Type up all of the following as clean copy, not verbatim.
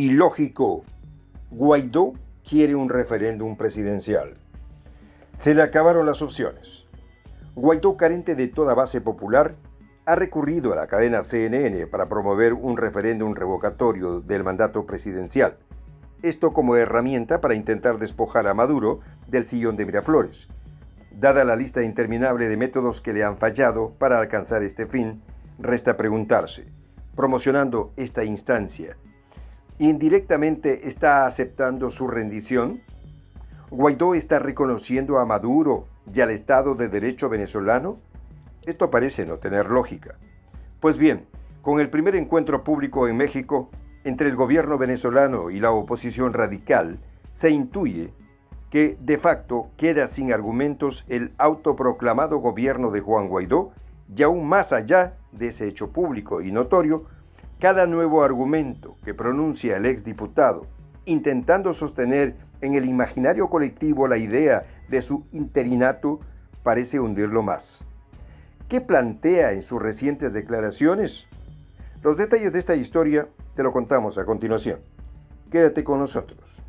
Ilógico. Guaidó quiere un referéndum presidencial. Se le acabaron las opciones. Guaidó, carente de toda base popular, ha recurrido a la cadena CNN para promover un referéndum revocatorio del mandato presidencial. Esto como herramienta para intentar despojar a Maduro del sillón de Miraflores. Dada la lista interminable de métodos que le han fallado para alcanzar este fin, resta preguntarse, promocionando esta instancia, ¿indirectamente está aceptando su rendición? ¿Guaidó está reconociendo a Maduro y al Estado de Derecho venezolano? Esto parece no tener lógica. Pues bien, con el primer encuentro público en México entre el gobierno venezolano y la oposición radical, se intuye que de facto queda sin argumentos el autoproclamado gobierno de Juan Guaidó, y aún más allá de ese hecho público y notorio, cada nuevo argumento que pronuncia el exdiputado, intentando sostener en el imaginario colectivo la idea de su interinato, parece hundirlo más. ¿Qué plantea en sus recientes declaraciones? Los detalles de esta historia te lo contamos a continuación. Quédate con nosotros.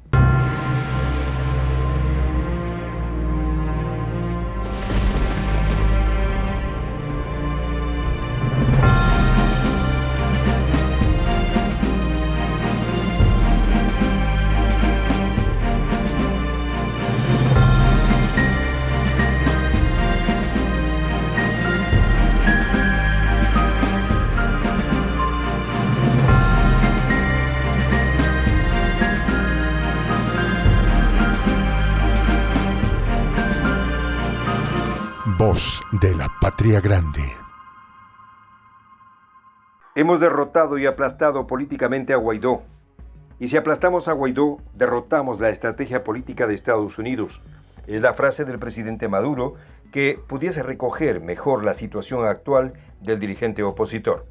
Voz de la Patria Grande. Hemos derrotado y aplastado políticamente a Guaidó. Y si aplastamos a Guaidó, derrotamos la estrategia política de Estados Unidos. Es la frase del presidente Maduro que pudiese recoger mejor la situación actual del dirigente opositor.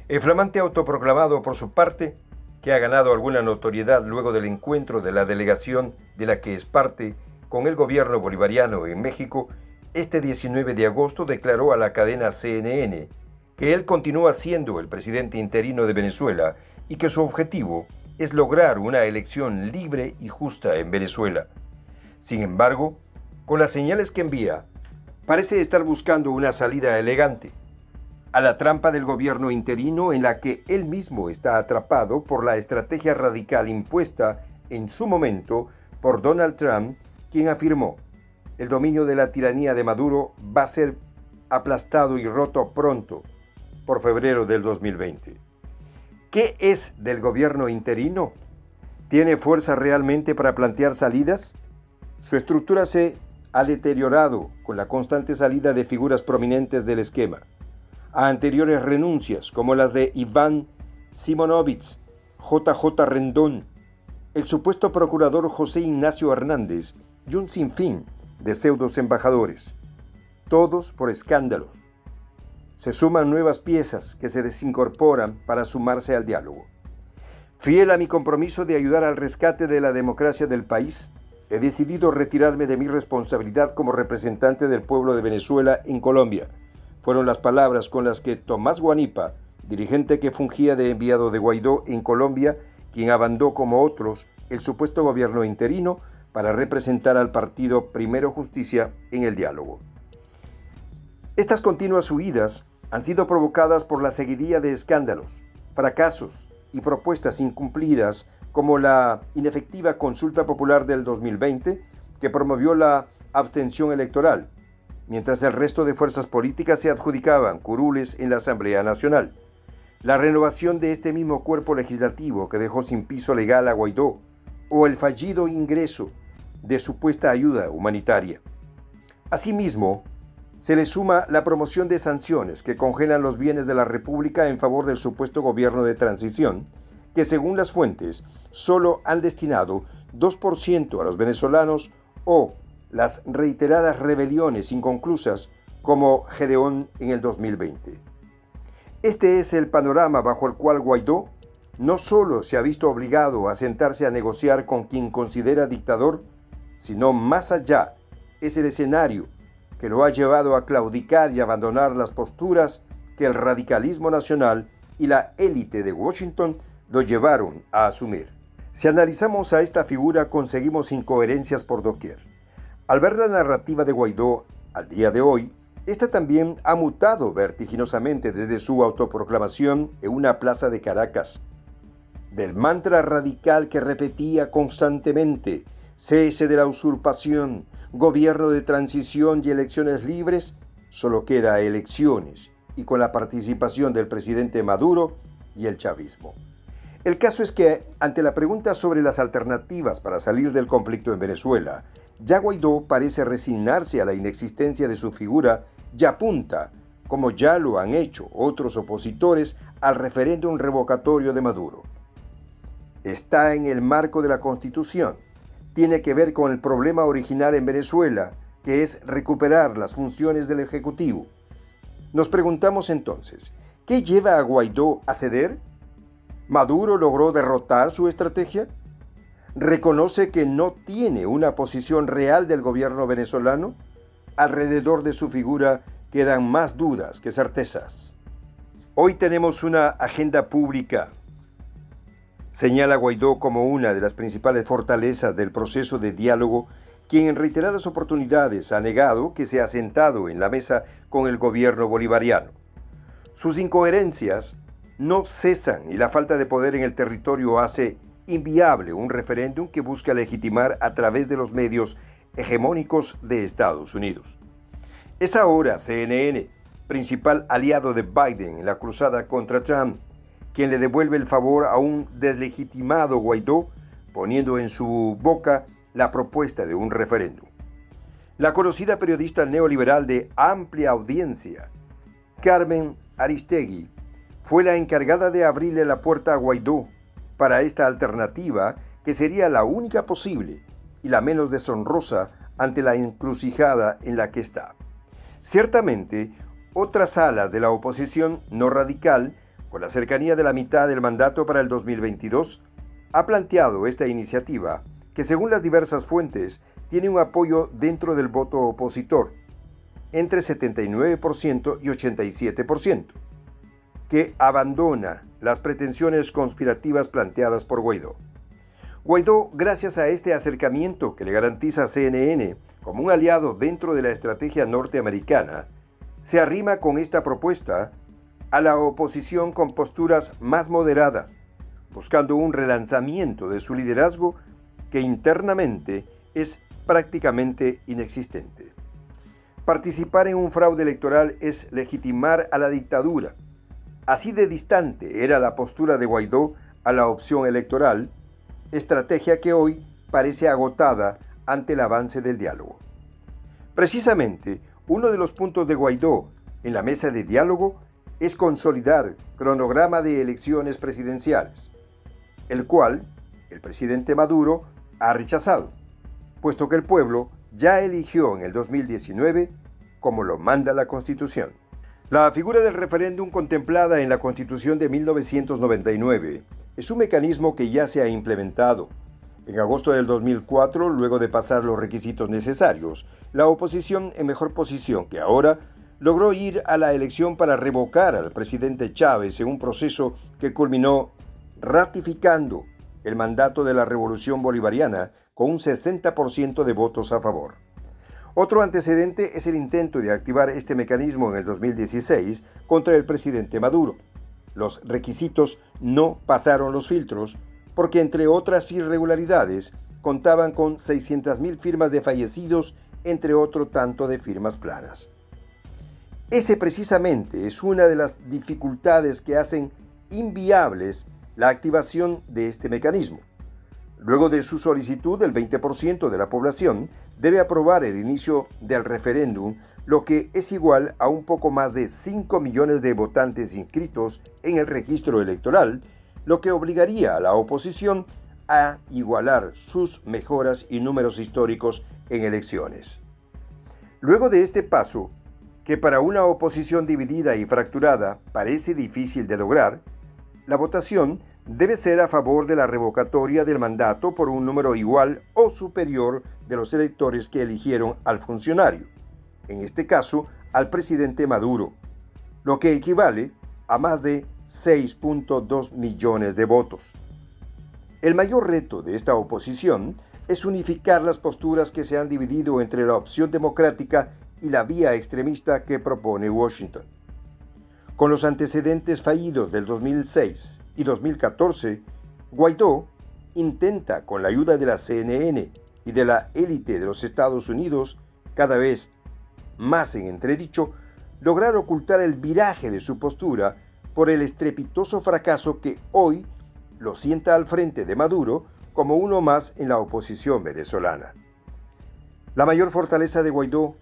El flamante autoproclamado, por su parte, que ha ganado alguna notoriedad luego del encuentro de la delegación de la que es parte con el gobierno bolivariano en México, este 19 de agosto declaró a la cadena CNN que él continúa siendo el presidente interino de Venezuela y que su objetivo es lograr una elección libre y justa en Venezuela. Sin embargo, con las señales que envía, parece estar buscando una salida elegante a la trampa del gobierno interino en la que él mismo está atrapado por la estrategia radical impuesta en su momento por Donald Trump, quien afirmó: el dominio de la tiranía de Maduro va a ser aplastado y roto pronto, por febrero del 2020. ¿Qué es del gobierno interino? ¿Tiene fuerza realmente para plantear salidas? Su estructura se ha deteriorado con la constante salida de figuras prominentes del esquema. A anteriores renuncias, como las de Iván Simonovich, JJ Rendón, el supuesto procurador José Ignacio Hernández y un sinfín de pseudos embajadores, todos por escándalos. Se suman nuevas piezas que se desincorporan para sumarse al diálogo. Fiel a mi compromiso de ayudar al rescate de la democracia del país, he decidido retirarme de mi responsabilidad como representante del pueblo de Venezuela en Colombia. Fueron las palabras con las que Tomás Guanipa, dirigente que fungía de enviado de Guaidó en Colombia, quien abandonó como otros el supuesto gobierno interino para representar al partido Primero Justicia en el diálogo. Estas continuas huidas han sido provocadas por la seguidilla de escándalos, fracasos y propuestas incumplidas, como la inefectiva consulta popular del 2020 que promovió la abstención electoral, mientras el resto de fuerzas políticas se adjudicaban curules en la Asamblea Nacional. La renovación de este mismo cuerpo legislativo que dejó sin piso legal a Guaidó, o el fallido ingreso de supuesta ayuda humanitaria. Asimismo, se le suma la promoción de sanciones que congelan los bienes de la República en favor del supuesto gobierno de transición, que según las fuentes solo han destinado 2% a los venezolanos, o las reiteradas rebeliones inconclusas como Gedeón en el 2020. Este es el panorama bajo el cual Guaidó no solo se ha visto obligado a sentarse a negociar con quien considera dictador, sino más allá es el escenario que lo ha llevado a claudicar y abandonar las posturas que el radicalismo nacional y la élite de Washington lo llevaron a asumir. Si analizamos a esta figura, conseguimos incoherencias por doquier. Al ver la narrativa de Guaidó al día de hoy, esta también ha mutado vertiginosamente desde su autoproclamación en una plaza de Caracas. Del mantra radical que repetía constantemente, cese de la usurpación, gobierno de transición y elecciones libres, solo queda elecciones y con la participación del presidente Maduro y el chavismo. El caso es que, ante la pregunta sobre las alternativas para salir del conflicto en Venezuela, ya Guaidó parece resignarse a la inexistencia de su figura y apunta, como ya lo han hecho otros opositores, al referéndum revocatorio de Maduro. Está en el marco de la Constitución. Tiene que ver con el problema original en Venezuela, que es recuperar las funciones del Ejecutivo. Nos preguntamos entonces, ¿qué lleva a Guaidó a ceder? ¿Maduro logró derrotar su estrategia? ¿Reconoce que no tiene una posición real del gobierno venezolano? Alrededor de su figura quedan más dudas que certezas. Hoy tenemos una agenda pública. Señala Guaidó como una de las principales fortalezas del proceso de diálogo, quien en reiteradas oportunidades ha negado que se ha sentado en la mesa con el gobierno bolivariano. Sus incoherencias no cesan y la falta de poder en el territorio hace inviable un referéndum que busca legitimar a través de los medios hegemónicos de Estados Unidos. Es ahora CNN, principal aliado de Biden en la cruzada contra Trump, quien le devuelve el favor a un deslegitimado Guaidó, poniendo en su boca la propuesta de un referéndum. La conocida periodista neoliberal de amplia audiencia, Carmen Aristegui, fue la encargada de abrirle la puerta a Guaidó para esta alternativa que sería la única posible y la menos deshonrosa ante la encrucijada en la que está. Ciertamente, otras alas de la oposición no radical, con la cercanía de la mitad del mandato para el 2022, ha planteado esta iniciativa que, según las diversas fuentes, tiene un apoyo dentro del voto opositor, entre 79% y 87%. Que abandona las pretensiones conspirativas planteadas por Guaidó. Guaidó, gracias a este acercamiento que le garantiza a CNN como un aliado dentro de la estrategia norteamericana, se arrima con esta propuesta a la oposición con posturas más moderadas, buscando un relanzamiento de su liderazgo que internamente es prácticamente inexistente. Participar en un fraude electoral es legitimar a la dictadura. Así de distante era la postura de Guaidó a la opción electoral, estrategia que hoy parece agotada ante el avance del diálogo. Precisamente, uno de los puntos de Guaidó en la mesa de diálogo es consolidar cronograma de elecciones presidenciales, el cual el presidente Maduro ha rechazado, puesto que el pueblo ya eligió en el 2019 como lo manda la Constitución. La figura del referéndum contemplada en la Constitución de 1999 es un mecanismo que ya se ha implementado. En agosto del 2004, luego de pasar los requisitos necesarios, la oposición en mejor posición que ahora logró ir a la elección para revocar al presidente Chávez en un proceso que culminó ratificando el mandato de la Revolución Bolivariana con un 60% de votos a favor. Otro antecedente es el intento de activar este mecanismo en el 2016 contra el presidente Maduro. Los requisitos no pasaron los filtros porque, entre otras irregularidades, contaban con 600.000 firmas de fallecidos, entre otro tanto de firmas planas. Ese precisamente es una de las dificultades que hacen inviables la activación de este mecanismo. Luego de su solicitud, el 20% de la población debe aprobar el inicio del referéndum, lo que es igual a un poco más de 5 millones de votantes inscritos en el registro electoral, lo que obligaría a la oposición a igualar sus mejoras y números históricos en elecciones. Luego de este paso, que para una oposición dividida y fracturada parece difícil de lograr, la votación debe ser a favor de la revocatoria del mandato por un número igual o superior de los electores que eligieron al funcionario, en este caso al presidente Maduro, lo que equivale a más de 6.2 millones de votos. El mayor reto de esta oposición es unificar las posturas que se han dividido entre la opción democrática y la vía extremista que propone Washington. Con los antecedentes fallidos del 2006 y 2014, Guaidó intenta, con la ayuda de la CNN y de la élite de los Estados Unidos, cada vez más en entredicho, lograr ocultar el viraje de su postura por el estrepitoso fracaso que hoy lo sienta al frente de Maduro como uno más en la oposición venezolana. La mayor fortaleza de Guaidó,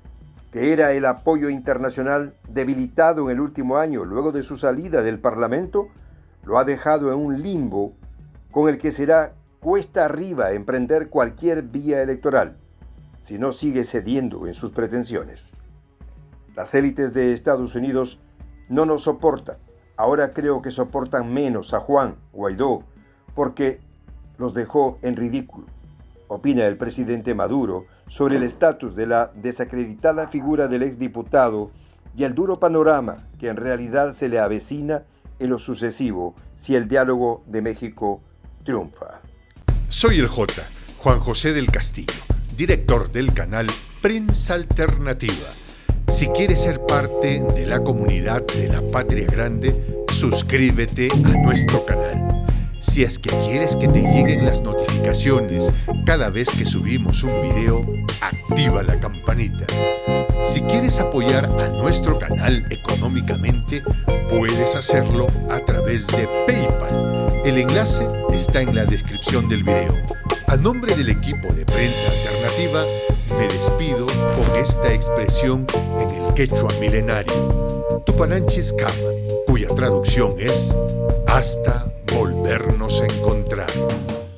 que era el apoyo internacional debilitado en el último año luego de su salida del Parlamento, lo ha dejado en un limbo con el que será cuesta arriba emprender cualquier vía electoral, si no sigue cediendo en sus pretensiones. Las élites de Estados Unidos no nos soportan. Ahora creo que soportan menos a Juan Guaidó porque los dejó en ridículo, opina el presidente Maduro sobre el estatus de la desacreditada figura del exdiputado y el duro panorama que en realidad se le avecina en lo sucesivo si el diálogo de México triunfa. Soy el Juan José del Castillo, director del canal Prensa Alternativa. Si quieres ser parte de la comunidad de la Patria Grande, suscríbete a nuestro canal. Si es que quieres que te lleguen las notificaciones cada vez que subimos un video, activa la campanita. Si quieres apoyar a nuestro canal económicamente, puedes hacerlo a través de PayPal. El enlace está en la descripción del video. A nombre del equipo de Prensa Alternativa, me despido con esta expresión en el quechua milenario, Tupananchis Kama, cuya traducción es hasta volvernos a encontrar.